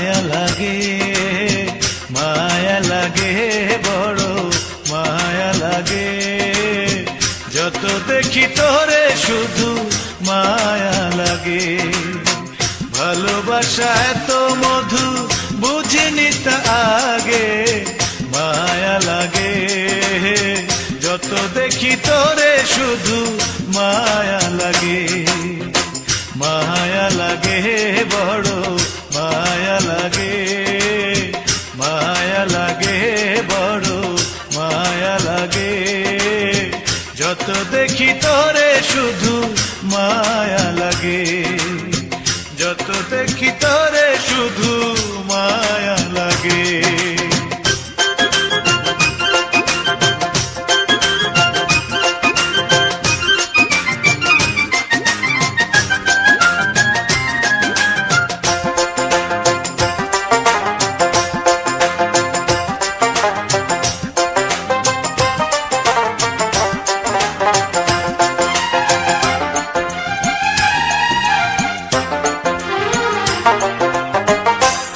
মায়া লাগে, মায়া লাগে, বড় মায়া লাগে। যত দেখি তোরে শুধু মায়া লাগে। ভালোবাসা এত মধু বুঝিনি তা আগে, মায়া লাগে। যত দেখি তোরে শুধু মায়া লাগে, মায়া লাগে, বড় মায়া লাগে, মায়া লাগে, বড় মায়া লাগে। যত দেখি তোরে শুধু মায়া লাগে, যত দেখি তোরে শুধু মায়া লাগে।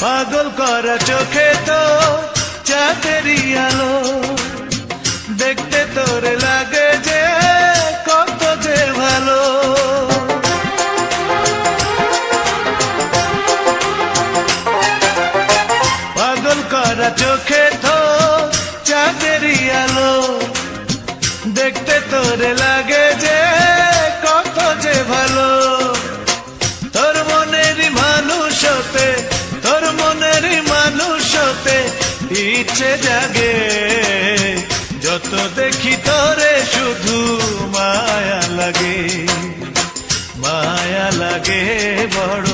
পাগল করা চোখে তো চাঁদেরই আলো, দেখতে তোরে লাগে যে কত যে ভালো। পাগল করা চোখে তো চাঁদেরই আলো, দেখতে তোরে লাগে যে কত যে ভালো। তোর মনেরই মানুষ হতে, তোর মনেরই মানুষ হতে ইচ্ছে জাগে। যত দেখি তোরে শুধু মায়া লাগে, মায়া লাগে, বড়